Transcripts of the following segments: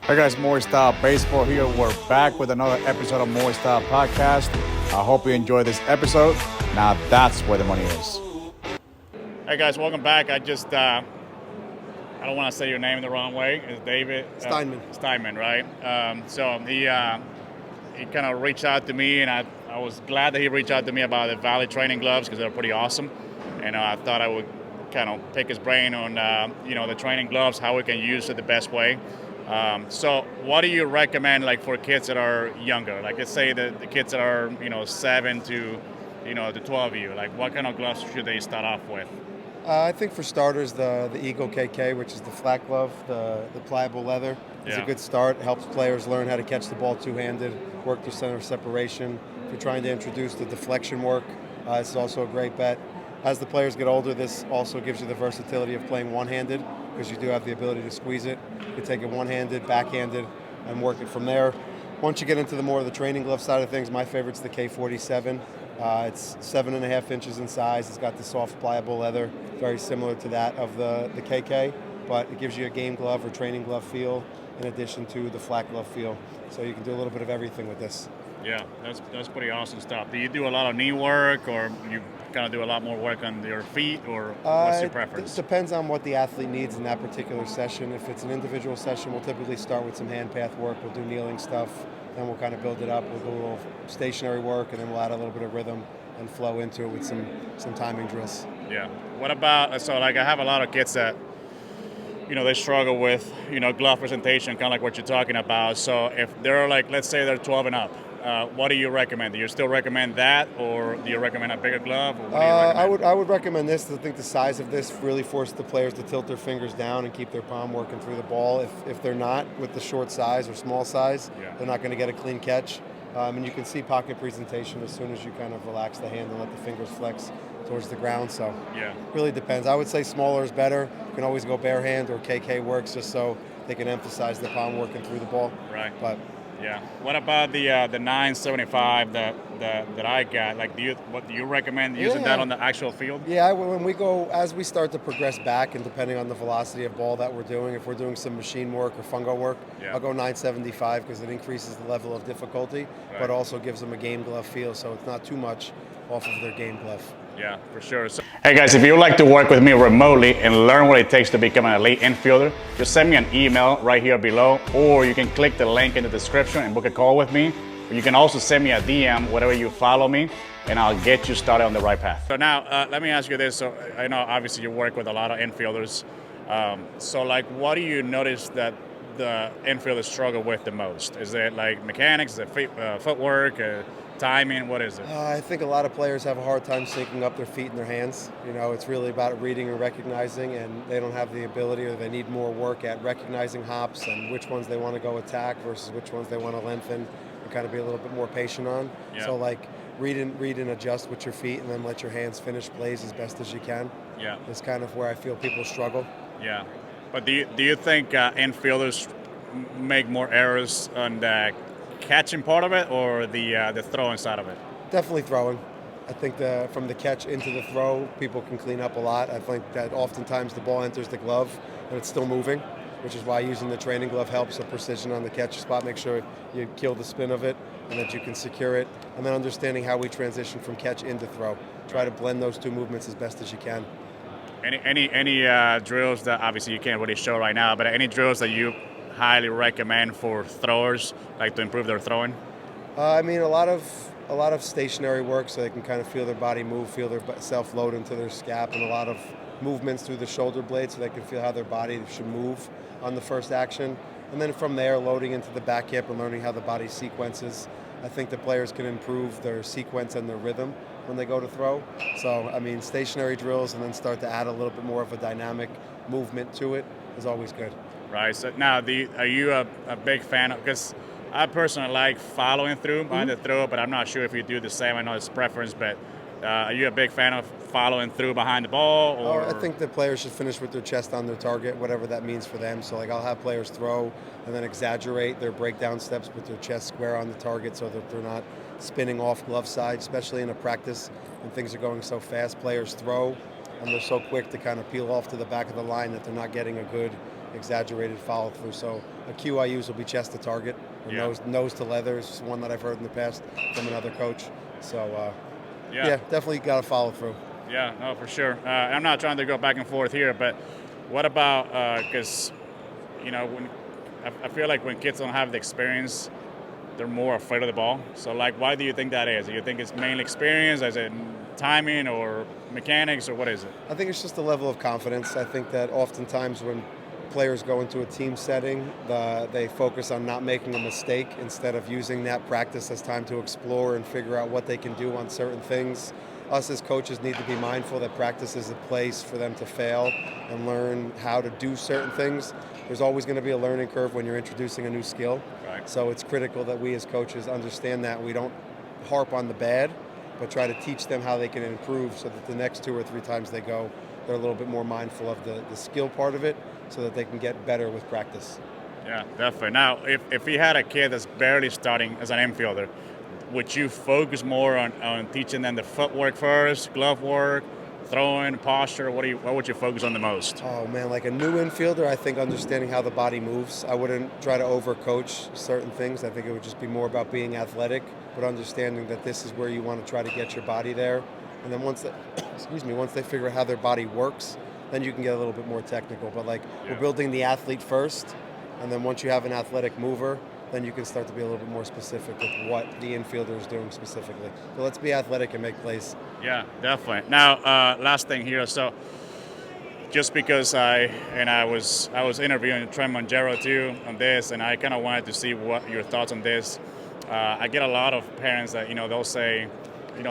Hey guys, Moy Style Baseball here. We're back with another episode of Moy Style Podcast. I hope you enjoy this episode. Now that's where the money is. Hey guys, welcome back. I don't want to say your name the wrong way. It's David Steinman. Steinman, right? So he kind of reached out to me, and I was glad that he reached out to me about the Valley training gloves because they're pretty awesome. And I thought I would kind of pick his brain on the training gloves, how we can use it the best way. So what do you recommend, like, for kids that are younger? Like, let's say the kids that are 7 to 12 year. Like, what kind of gloves should they start off with? I think for starters, the Eagle KK, which is the flat glove, the pliable leather, is a good start. It helps players learn how to catch the ball two-handed, work through center separation. If you're trying to introduce the deflection work, this is also a great bet. As the players get older, this also gives you the versatility of playing one-handed because you do have the ability to squeeze it. You can take it one-handed, backhanded, and work it from there. Once you get into the more of the training glove side of things, my favorite's the K47. It's 7.5 inches in size. It's got the soft, pliable leather, very similar to that of the KK, but it gives you a game glove or training glove feel in addition to the flat glove feel. So you can do a little bit of everything with this. Yeah, that's pretty awesome stuff. Do you do a lot of knee work, or you kind of do a lot more work on your feet, or what's your preference? It depends on what the athlete needs in that particular session. If it's an individual session, we'll typically start with some hand path work. We'll do kneeling stuff, then we'll kind of build it up. We'll do a little stationary work, and then we'll add a little bit of rhythm and flow into it with some timing drills. Yeah. What about, so like I have a lot of kids that, they struggle with, glove presentation, kind of like what you're talking about. So if they're like, let's say they're 12 and up, what do you recommend? Do you still recommend that, or do you recommend a bigger glove? Or what do you recommend? I would recommend this. I think the size of this really forces the players to tilt their fingers down and keep their palm working through the ball. If they're not, with the short size or small size, they're not going to get a clean catch. And you can see pocket presentation as soon as you kind of relax the hand and let the fingers flex towards the ground. So really depends. I would say smaller is better. You can always go bare hand, or KK works just so they can emphasize the palm working through the ball. Right. But yeah. What about the 975 that I got? Like, do you recommend using that on the actual field? Yeah, when we go, as we start to progress back, and depending on the velocity of ball that we're doing, if we're doing some machine work or fungo work, I'll go 975 because it increases the level of difficulty, but also gives them a game glove feel, so it's not too much off of their game glove. Yeah, for sure. So, hey guys, if you would like to work with me remotely and learn what it takes to become an elite infielder, just send me an email right here below, or you can click the link in the description and book a call with me. You can also send me a DM, whatever you follow me, and I'll get you started on the right path. So now, let me ask you this. So I know obviously you work with a lot of infielders. So like, what do you notice that the infielders struggle with the most? Is it like mechanics, is it footwork, timing? What is it? I think a lot of players have a hard time syncing up their feet and their hands. It's really about reading and recognizing, and they don't have the ability, or they need more work at recognizing hops and which ones they want to go attack versus which ones they want to lengthen and kind of be a little bit more patient on. So like read and adjust with your feet, and then let your hands finish plays as best as you can. Is kind of where I feel people struggle. Yeah. But do you think infielders make more errors on the catching part of it, or the throwing side of it? Definitely throwing. I think from the catch into the throw, people can clean up a lot. I think that oftentimes the ball enters the glove and it's still moving, which is why using the training glove helps the precision on the catch spot. Make sure you kill the spin of it and that you can secure it. And then understanding how we transition from catch into throw. Try to blend those two movements as best as you can. Any drills that obviously you can't really show right now, but any drills that you highly recommend for throwers, like to improve their throwing? I mean, a lot of stationary work, so they can kind of feel their body move, feel their self load into their scap, and a lot of movements through the shoulder blade, so they can feel how their body should move on the first action. And then from there, loading into the back hip and learning how the body sequences. I think the players can improve their sequence and their rhythm when they go to throw. So, I mean, stationary drills and then start to add a little bit more of a dynamic movement to it is always good. Right. So now, are you a big fan of, because I personally like following through behind the throw, but I'm not sure if you do the same. I know it's preference, but are you a big fan of following through behind the ball? Or? I think the players should finish with their chest on their target, whatever that means for them. So, like, I'll have players throw and then exaggerate their breakdown steps with their chest square on the target so that they're not spinning off glove side, especially in a practice when things are going so fast. Players throw, and they're so quick to kind of peel off to the back of the line that they're not getting a good exaggerated follow through. So a cue I use will be chest to target, or nose to leather is one that I've heard in the past from another coach. So yeah, definitely got to follow through. Yeah, no, for sure. I'm not trying to go back and forth here, but what about, because, when I feel like when kids don't have the experience, they're more afraid of the ball. So, like, why do you think that is? Do you think it's mainly experience? Is it timing or mechanics, or what is it? I think it's just a level of confidence. I think that oftentimes when players go into a team setting, they focus on not making a mistake instead of using that practice as time to explore and figure out what they can do on certain things. Us as coaches need to be mindful that practice is a place for them to fail and learn how to do certain things. There's always going to be a learning curve when you're introducing a new skill. Right. So it's critical that we as coaches understand that. We don't harp on the bad, but try to teach them how they can improve so that the next 2 or 3 times they go, they're a little bit more mindful of the skill part of it so that they can get better with practice. Yeah, definitely. Now, if you had a kid that's barely starting as an infielder, would you focus more on teaching them the footwork first, glove work, throwing, posture? What would you focus on the most? Oh man, like a new infielder, I think understanding how the body moves. I wouldn't try to overcoach certain things. I think it would just be more about being athletic, but understanding that this is where you want to try to get your body there. And then once they figure out how their body works, then you can get a little bit more technical. But we're building the athlete first, and then once you have an athletic mover, then you can start to be a little bit more specific with what the infielder is doing specifically. So let's be athletic and make plays. Yeah, definitely. Now, last thing here. So, just because I was interviewing Trent Mongero too on this, and I kind of wanted to see what your thoughts on this. I get a lot of parents that they'll say,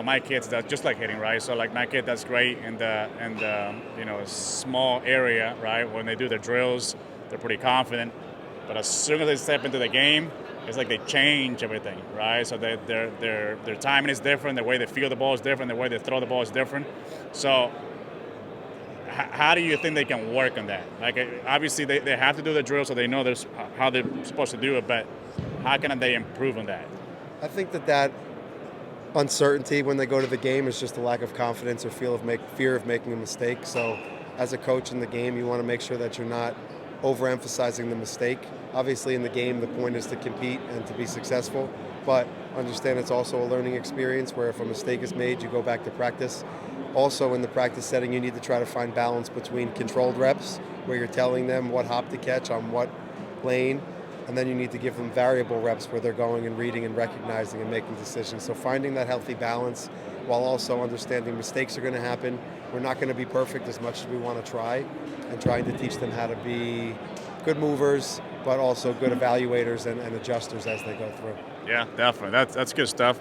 my kids, that's just like hitting, right? So like my kid, that's great in the small area, right? When they do their drills, they're pretty confident. But as soon as they step into the game, it's like they change everything, right? So their timing is different, the way they feel the ball is different, the way they throw the ball is different. So how do you think they can work on that? Like, obviously they have to do the drill so they know how they're supposed to do it, but how can they improve on that? I think that uncertainty when they go to the game is just a lack of confidence or fear of making a mistake. So as a coach in the game, you want to make sure that you're not overemphasizing the mistake. Obviously in the game, the point is to compete and to be successful, but understand it's also a learning experience where if a mistake is made, you go back to practice. Also in the practice setting, you need to try to find balance between controlled reps, where you're telling them what hop to catch on what lane, and then you need to give them variable reps where they're going and reading and recognizing and making decisions. So finding that healthy balance while also understanding mistakes are going to happen. We're not going to be perfect as much as we want to try, and trying to teach them how to be good movers, but also good evaluators and adjusters as they go through. Yeah, definitely. That's good stuff.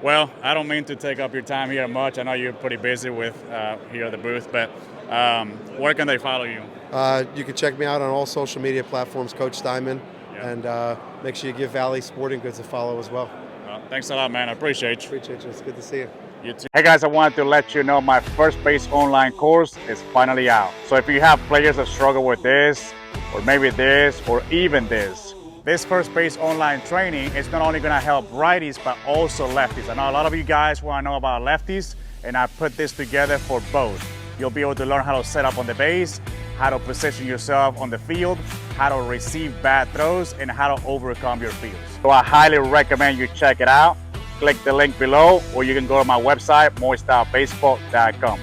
Well, I don't mean to take up your time here much. I know you're pretty busy with here at the booth, but where can they follow you? You can check me out on all social media platforms, Coach Steinman, and make sure you give Valley Sporting Goods a follow as well. Well, thanks a lot, man. I appreciate you. Appreciate you. It's good to see you. You too. Hey guys, I wanted to let you know my first base online course is finally out. So if you have players that struggle with this, or maybe this, or even this first base online training is not only going to help righties, but also lefties. I know a lot of you guys want to know about lefties, and I put this together for both. You'll be able to learn how to set up on the base, how to position yourself on the field, how to receive bad throws, and how to overcome your fields. So I highly recommend you check it out. Click the link below, or you can go to my website, moystylebaseball.com.